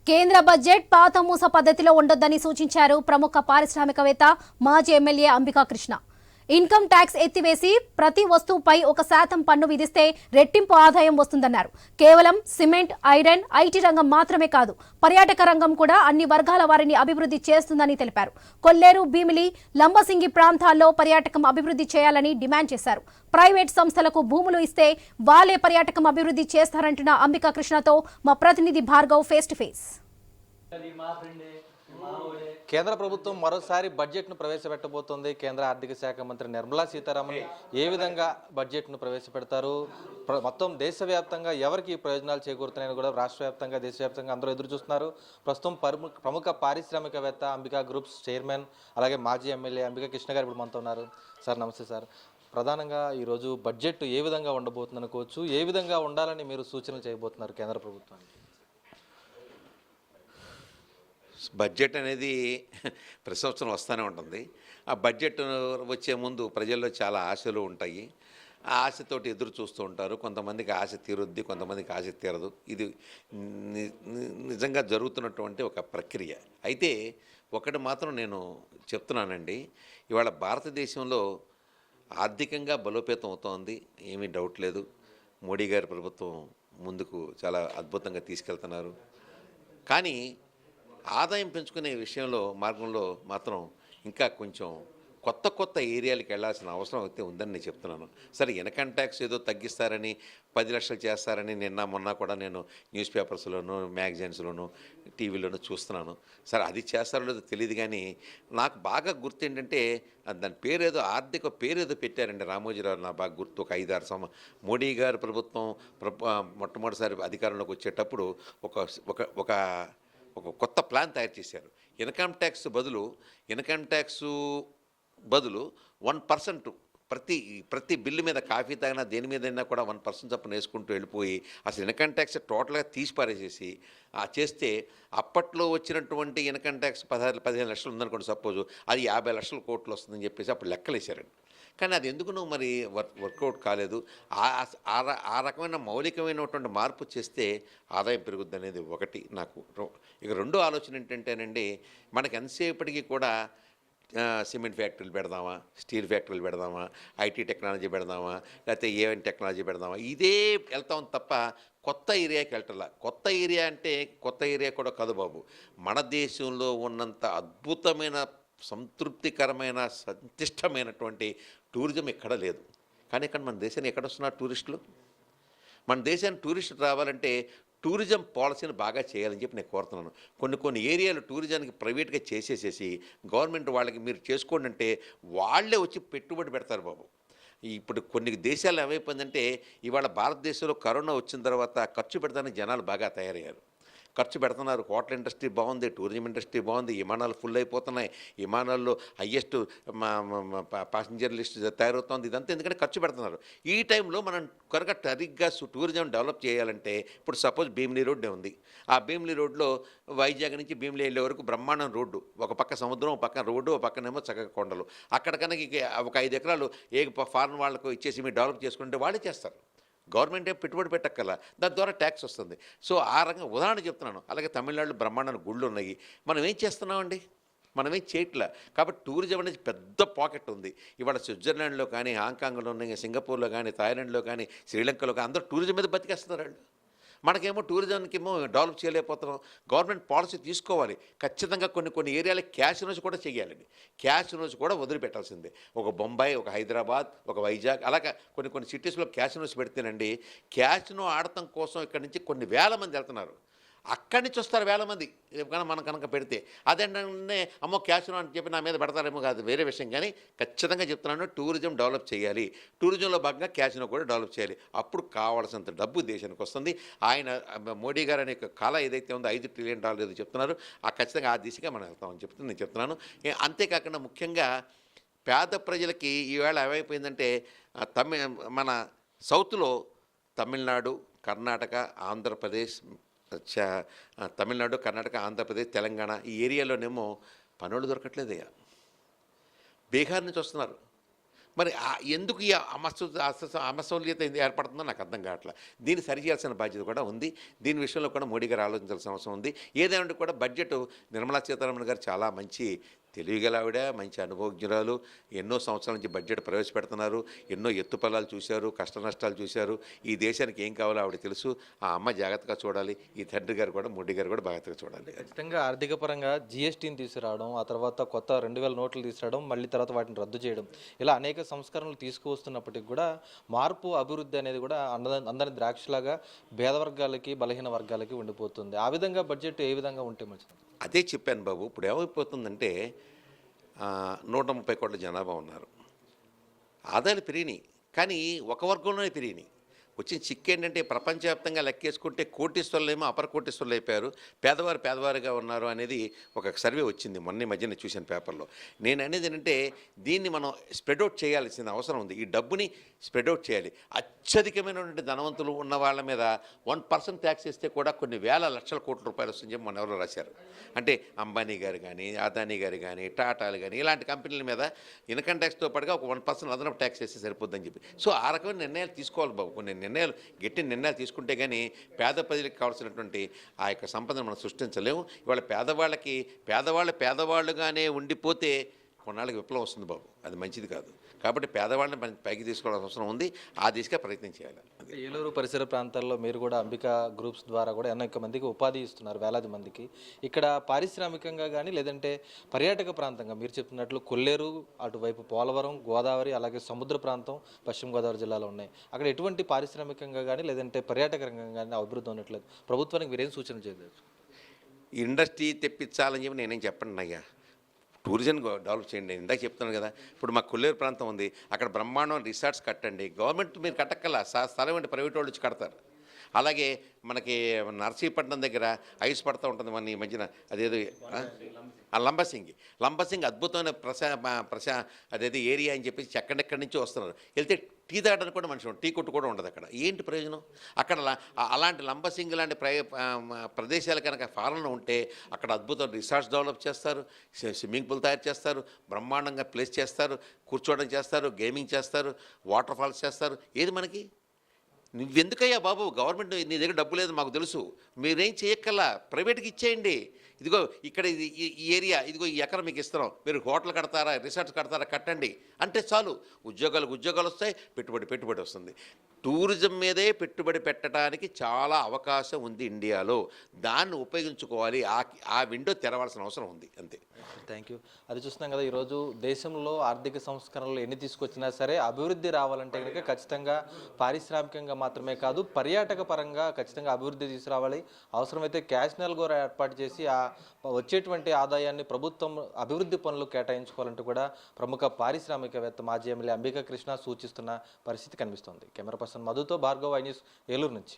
కేంద్ర బడ్జెట్ పాత మూస పద్ధతిలో ఉండొద్దని సూచించారు ప్రముఖ పారిశ్రామికవేత్త మాజీ MLA Ambika Krishna. Income tax ఎత్తివేసి ప్రతి వస్తువుపై 1% పన్ను విధిస్తే రెట్టింపు ఆదాయం వస్తుందన్నారు. కేవలం సిమెంట్, ఐరన్, ఐటీ రంగం మాత్రమే కాదు, పర్యాటక రంగం కూడా అన్ని వర్గాల వారిని అభివృద్ధి చేస్తుందని తెలిపారు. కొల్లేరు, భీమిలి, లంబసింగి ప్రాంతాల్లో పర్యాటకం అభివృద్ధి చేయాలని డిమాండ్ చేశారు. ప్రైవేట్ సంస్థలకు భూములు ఇస్తే వాళ్లే పర్యాటకం అభివృద్ధి చేస్తారంటున్న అంబికా కృష్ణతో మా ప్రతినిధి భార్గవ్ ఫేస్ టు ఫేస్. కేంద్ర ప్రభుత్వం మరోసారి బడ్జెట్ను ప్రవేశపెట్టబోతోంది. కేంద్ర ఆర్థిక శాఖ మంత్రి నిర్మలా సీతారామన్ ఏ విధంగా బడ్జెట్ను ప్రవేశపెడతారు, మొత్తం దేశవ్యాప్తంగా ఎవరికి ప్రయోజనాలు చేకూరుతున్నాయని కూడా రాష్ట్ర వ్యాప్తంగా దేశవ్యాప్తంగా అందరూ ఎదురు చూస్తున్నారు. ప్రస్తుతం ప్రముఖ పారిశ్రామికవేత్త అంబికా గ్రూప్స్ చైర్మన్ అలాగే మాజీ ఎమ్మెల్యే అంబికా కృష్ణ గారు ఇప్పుడు మనతో ఉన్నారు. సార్ నమస్తే సార్. ప్రధానంగా ఈరోజు బడ్జెట్ ఏ విధంగా ఉండబోతుంది అనుకోవచ్చు, ఏ విధంగా ఉండాలని మీరు సూచనలు చేయబోతున్నారు కేంద్ర ప్రభుత్వానికి? బడ్జెట్ అనేది ప్రతి సంవత్సరం వస్తూనే ఉంటుంది. ఆ బడ్జెట్ వచ్చే ముందు ప్రజల్లో చాలా ఆశలు ఉంటాయి. ఆ ఆశతోటి ఎదురు చూస్తూ ఉంటారు. కొంతమందికి ఆశ తీరుద్ది, కొంతమందికి ఆశ తీరదు. ఇది నిజంగా జరుగుతున్నటువంటి ఒక ప్రక్రియ. అయితే ఒకటి మాత్రం నేను చెప్తున్నానండి, ఇవాళ భారతదేశంలో ఆర్థికంగా బలోపేతం అవుతోంది, ఏమీ డౌట్ లేదు. మోడీ గారి ప్రభుత్వం ముందుకు చాలా అద్భుతంగా తీసుకెళ్తున్నారు. కానీ ఆదాయం పెంచుకునే విషయంలో మార్గంలో మాత్రం ఇంకా కొంచెం కొత్త ఏరియాలకు వెళ్ళాల్సిన అవసరం అయితే ఉందని నేను చెప్తున్నాను. సరే, ఇన్కమ్ ట్యాక్స్ ఏదో తగ్గిస్తారని 10 లక్షలు చేస్తారని మొన్న కూడా నేను న్యూస్ పేపర్స్లోనూ మ్యాగజైన్స్లోనూ టీవీలోనూ చూస్తున్నాను. సరే, అది చేస్తారో లేదో తెలియదు. కానీ నాకు బాగా గుర్తు ఏంటంటే దాని పేరేదో ఆర్థిక పేరేదో పెట్టారండి రామోజీరావు. నా బాగా గుర్తు, ఒక 5-6 మోడీ గారి ప్రభుత్వం మొట్టమొదటిసారి అధికారంలోకి వచ్చేటప్పుడు ఒక కొత్త ప్లాన్ తయారు చేశారు. ఇన్కమ్ ట్యాక్స్ బదులు 1% ప్రతి బిల్లు మీద, కాఫీ తాగినా దేని మీదైనా కూడా 1% చొప్పున వేసుకుంటూ వెళ్ళిపోయి అసలు ఇన్కమ్ ట్యాక్స్ టోటల్గా తీసిపారేసేసి చేస్తే అప్పట్లో వచ్చినటువంటి ఇన్కమ్ ట్యాక్స్ 15 లక్షలు ఉందనుకోండి సపోజు, అది 50 లక్షల కోట్లు వస్తుందని చెప్పేసి అప్పుడు లెక్కలేశారండి. కానీ అది ఎందుకునో మరి వర్కౌట్ కాలేదు. ఆ రకమైన మౌలికమైనటువంటి మార్పు చేస్తే ఆదాయం పెరుగుద్ది అనేది ఒకటి నాకు. ఇక రెండో ఆలోచన ఏంటంటేనండి, మనకి ఎంతసేపటికి కూడా సిమెంట్ ఫ్యాక్టరీలు పెడదామా, స్టీల్ ఫ్యాక్టరీలు పెడదామా, ఐటీ టెక్నాలజీ పెడదామా, లేకపోతే ఏవైనా టెక్నాలజీ పెడదామా, ఇదే వెళ్తాం తప్ప కొత్త ఏరియాకి వెళ్ళటంలా. కొత్త ఏరియా అంటే కొత్త ఏరియా కూడా కాదు బాబు. మన దేశంలో ఉన్నంత అద్భుతమైన, సంతృప్తికరమైన, సంతిష్టమైనటువంటి టూరిజం ఎక్కడ లేదు. కానీ ఇక్కడ మన దేశాన్ని ఎక్కడ వస్తున్నారు టూరిస్టులు? మన దేశానికి టూరిస్టులు రావాలంటే టూరిజం పాలసీని బాగా చేయాలని చెప్పి నేను కోరుతున్నాను. కొన్ని ఏరియాలు టూరిజానికి ప్రైవేట్గా చేసేసేసి గవర్నమెంట్ వాళ్ళకి మీరు చేసుకోండి అంటే వాళ్ళే వచ్చి పెట్టుబడి పెడతారు బాబు. ఇప్పుడు కొన్ని దేశాలు ఏమైపోయిందంటే ఇవాళ భారతదేశంలో కరోనా వచ్చిన తర్వాత ఖర్చు పెడతానికి జనాలు బాగా తయారయ్యారు. ఖర్చు పెడుతున్నారు. హోటల్ ఇండస్ట్రీ బాగుంది, టూరిజం ఇండస్ట్రీ బాగుంది, విమానాలు ఫుల్ అయిపోతున్నాయి, విమానాల్లో హయ్యెస్ట్ ప్యాసింజర్ లిస్ట్ తయారవుతుంది. ఇదంతా ఎందుకంటే ఖర్చు పెడుతున్నారు. ఈ టైంలో మనం కనుక సరిగ్గా టూరిజం డెవలప్ చేయాలంటే, ఇప్పుడు సపోజ్ భీమిలీ రోడ్డు ఉంది. ఆ భీమిలీ రోడ్లో వైజాగ్ నుంచి భీమిలీ వెళ్ళే వరకు బ్రహ్మాండం రోడ్డు, ఒక పక్క సముద్రం, ఒక పక్కన రోడ్డు, ఒక పక్కనేమో చక్కగా కొండలు. అక్కడ కనుక ఒక 5 ఎకరాలు ఫారెన్ వాళ్ళకు ఇచ్చేసి మీరు డెవలప్ చేసుకుంటే వాళ్ళే చేస్తారు. గవర్నమెంట్ పెట్టుబడి పెట్టక్కల, దాని ద్వారా ట్యాక్స్ వస్తుంది. సో ఆ రకంగా ఉదాహరణ చెప్తున్నాను. అలాగే తమిళనాడులో బ్రహ్మాండాన్ని గుళ్ళు ఉన్నాయి. మనం ఏం చేస్తున్నామండి? మనమేం చేయట్లే. కాబట్టి టూరిజం అనేది పెద్ద పాకెట్ ఉంది. ఇవాళ స్విట్జర్లాండ్లో కానీ, హాంకాంగ్లో కానీ, సింగపూర్లో కానీ, థాయిలాండ్లో కానీ, శ్రీలంకలో కానీ అందరూ టూరిజం మీద బతికేస్తున్నారు వాళ్ళు. మనకేమో టూరిజంకి డెవలప్ చేయలేకపోతున్నాం. గవర్నమెంట్ పాలసీ తీసుకోవాలి. ఖచ్చితంగా కొన్ని ఏరియాలకి క్యాసినోస్ కూడా చేయాలండి. క్యాసినోస్ కూడా వదిలిపెట్టాల్సిందే. ఒక బొంబాయి, ఒక హైదరాబాద్, ఒక వైజాగ్, అలాగా కొన్ని సిటీస్లో క్యాసినోస్ పెడితేనండి, క్యాసినో ఆడటం కోసం ఇక్కడ నుంచి కొన్ని వేల మంది వెళ్తున్నారు. అక్కడి నుంచి వస్తారు వేల మంది. మనం కనుక పెడితే అదేంటంటే అమ్మో క్యాసినో అని చెప్పి నా మీద పెడతారేమో కాదు, వేరే విషయం. కానీ ఖచ్చితంగా చెప్తున్నాను, టూరిజం డెవలప్ చేయాలి. టూరిజంలో భాగంగా క్యాసినో కూడా డెవలప్ చేయాలి. అప్పుడు కావాల్సినంత డబ్బు దేశానికి వస్తుంది. ఆయన మోడీ గారు అనే కళ ఏదైతే ఉందో $5 ట్రిలియన్ ఏదో చెప్తున్నారు, ఖచ్చితంగా ఆ దిశగా మనం వెళ్తామని నేను చెప్తున్నాను. అంతేకాకుండా ముఖ్యంగా పేద ప్రజలకి ఈవేళ ఏమైపోయిందంటే మన సౌత్లో తమిళనాడు, కర్ణాటక, ఆంధ్రప్రదేశ్, తమిళనాడు, కర్ణాటక, ఆంధ్రప్రదేశ్, తెలంగాణ ఈ ఏరియాలోనేమో పనులు దొరకట్లేదయ్యా. బీహార్ నుంచి వస్తున్నారు. మరి ఎందుకు ఈ అమసౌల్యత ఏర్పడుతుందో నాకు అర్థం కావట్లేదు. దీన్ని సరిచేయాల్సిన బాధ్యత కూడా ఉంది. దీని విషయంలో కూడా మోడీ గారు ఆలోచించాల్సిన అవసరం ఉంది. ఏదేమంటే కూడా బడ్జెట్ నిర్మలా సీతారామన్ గారు చాలా మంచి తెలివిగల ఆవిడ, మంచి అనుభవజ్ఞురాలు. ఎన్నో సంవత్సరాల నుంచి బడ్జెట్ ప్రవేశపెడుతున్నారు. ఎన్నో ఎత్తుపల్లాలు చూశారు, కష్ట నష్టాలు చూశారు. ఈ దేశానికి ఏం కావాలో ఆవిడ తెలుసు. ఆ అమ్మ జాగ్రత్తగా చూడాలి. ఈ తండ్రి గారు కూడా, మోడీ గారు కూడా జాగ్రత్తగా చూడాలి. ఖచ్చితంగా ఆర్థిక పరంగా జీఎస్టీని తీసుకురావడం, ఆ తర్వాత కొత్త 2000 నోట్లు తీసుకురావడం, మళ్ళీ తర్వాత వాటిని రద్దు చేయడం, ఇలా అనేక సంస్కరణలు తీసుకువస్తున్నప్పటికీ కూడా మార్పు, అభివృద్ధి అనేది కూడా అందరి ద్రాక్షలాగా పేద వర్గాలకి, బలహీన వర్గాలకి ఉండిపోతుంది. ఆ విధంగా బడ్జెట్ ఏ విధంగా ఉంటే మంచిది? అదే చెప్పాను బాబు. ఇప్పుడు ఏమైపోతుందంటే 130 కోట్ల జనాభా ఉన్నారు. ఆదాయాలు పెరిగినాయి, కానీ ఒక వర్గంలోనే పెరిగినాయి. వచ్చిన చిక్కు ఏంటంటే ప్రపంచవ్యాప్తంగా లెక్కేసుకుంటే కోటీశ్వరులేమో అపర కోటీశ్వరులు అయిపోయారు, పేదవారు పేదవారుగా ఉన్నారు అనేది ఒక సర్వే వచ్చింది మొన్న మధ్యన చూశాను పేపర్లో. నేను అనేది ఏంటంటే దీన్ని మనం స్ప్రెడ్అవుట్ చేయాల్సిన అవసరం ఉంది. ఈ డబ్బుని స్ప్రెడ్అవుట్ చేయాలి. అత్యధికమైనటువంటి ధనవంతులు ఉన్న వాళ్ళ మీద 1% ట్యాక్స్ వేస్తే కూడా కొన్ని వేల లక్షల కోట్ల రూపాయలు వస్తుందని చెప్పి మన ఎవరో రాశారు. అంటే అంబానీ గారు కానీ, అదానీ గారు కానీ, టాటాలు కానీ ఇలాంటి కంపెనీల మీద ఇన్కమ్ ట్యాక్స్తో పాటుగా ఒక 1% అదనపు ట్యాక్స్ వేస్తే సరిపోద్దని చెప్పి. సో ఆ రకమైన నిర్ణయాలు తీసుకోవాలి బాబు. కొన్ని నిర్ణయాలు, గట్టి నిర్ణయాలు తీసుకుంటే కానీ పేద ప్రజలకు కావాల్సినటువంటి ఆ యొక్క సంపదను మనం సృష్టించలేము. ఇవాళ పేదవాళ్ళుగానే ఉండిపోతే కొన్నాళ్ళకి విప్లవం వస్తుంది బాబు. అది మంచిది కాదు. కాబట్టి పేదవాళ్ళని పైకి తీసుకోవాల్సిన అవసరం ఉంది. ఆ దిశగా ప్రయత్నం చేయాలి. ఏలూరు పరిసర ప్రాంతాల్లో మీరు కూడా అంబికా గ్రూప్స్ ద్వారా కూడా అనేక మందికి ఉపాధి ఇస్తున్నారు, వేలాది మందికి. ఇక్కడ పారిశ్రామికంగా కానీ లేదంటే పర్యాటక ప్రాంతంగా మీరు చెప్తున్నట్లు కొల్లేరు, అటువైపు పోలవరం, గోదావరి, అలాగే సముద్ర ప్రాంతం పశ్చిమ గోదావరి జిల్లాలో ఉన్నాయి. అక్కడ ఎటువంటి పారిశ్రామికంగా కానీ లేదంటే పర్యాటక రంగంగా కానీ అభివృద్ధి ఉండట్లేదు. ప్రభుత్వానికి మీరేం సూచన చేయలేదు? ఇండస్ట్రీ తెప్పించాలని చెప్పి నేనేం చెప్పండి అయ్యా. టూరిజం డెవలప్ చేయండి. నేను ఇందాక చెప్తున్నాను కదా, ఇప్పుడు మా కొల్లేరు ప్రాంతం ఉంది, అక్కడ బ్రహ్మాండం రిసార్ట్స్ కట్టండి. గవర్నమెంట్ మీరు కట్టక్కల్లా, స్థలం అంటే ప్రైవేట్ వాళ్ళు వచ్చి కడతారు. అలాగే మనకి నర్సీపట్నం దగ్గర ఐస్ పడుతూ ఉంటుంది మన ఈ మధ్యన, అదేదో లంబసింగి అద్భుతమైన అదేదో ఏరియా అని చెప్పేసి ఎక్కడెక్కడి నుంచో వస్తున్నారు. వెళ్తే టీ తాగడానికి కూడా మనిషి, టీ కొట్టు కూడా ఉండదు అక్కడ. ఏంటి ప్రయోజనం? అక్కడ అలాంటి లంబసింగి లాంటి ప్రదేశాలు కనుక ఫారెన్లో ఉంటే అక్కడ అద్భుతం రిసార్ట్స్ డెవలప్ చేస్తారు, స్విమ్మింగ్ పూల్ తయారు చేస్తారు, బ్రహ్మాండంగా ప్లేస్ చేస్తారు, కూర్చోవడం చేస్తారు, గేమింగ్ చేస్తారు, వాటర్ ఫాల్స్ చేస్తారు. ఏది మనకి? నువ్వెందుకయ్యా బాబు, గవర్నమెంట్ నీ దగ్గర డబ్బు లేదు మాకు తెలుసు, మీరేం చేయక్కల్లా, ప్రైవేట్కి ఇచ్చేయండి. ఇదిగో ఇక్కడ ఈ ఏరియా, ఇదిగో ఈ ఎకరం మీకు ఇస్తున్నాం, మీరు హోటల్ కడతారా, రిసార్ట్స్ కడతారా, కట్టండి అంటే చాలు. ఉద్యోగాలు వస్తాయి, పెట్టుబడి వస్తుంది. టూరిజం మీదే పెట్టుబడి పెట్టడానికి చాలా అవకాశం ఉంది ఇండియాలో. దాన్ని ఉపయోగించుకోవాలి. ఆ విండో తెరవాల్సిన అవసరం ఉంది, అంతే. Thank you. అది చూస్తున్నాం కదా, ఈరోజు దేశంలో ఆర్థిక సంస్కరణలు ఎన్ని తీసుకొచ్చినా సరే అభివృద్ధి రావాలంటే కనుక ఖచ్చితంగా పారిశ్రామికంగా మాత్రమే కాదు, పర్యాటక పరంగా ఖచ్చితంగా అభివృద్ధి తీసుకురావాలి. అవసరమైతే క్యాషనల్ కూడా ఏర్పాటు చేసి ఆ వచ్చేటువంటి ఆదాయాన్ని ప్రభుత్వం అభివృద్ధి పనులు కేటాయించుకోవాలంటూ కూడా ప్రముఖ పారిశ్రామికవేత్త మాజీ ఎమ్మెల్యే అంబికా కృష్ణ సూచిస్తున్న పరిస్థితి కనిపిస్తోంది. కెమెరా పర్సన్ మధుతో భార్గవ్, ఐ న్యూస్, ఏలూరు నుంచి.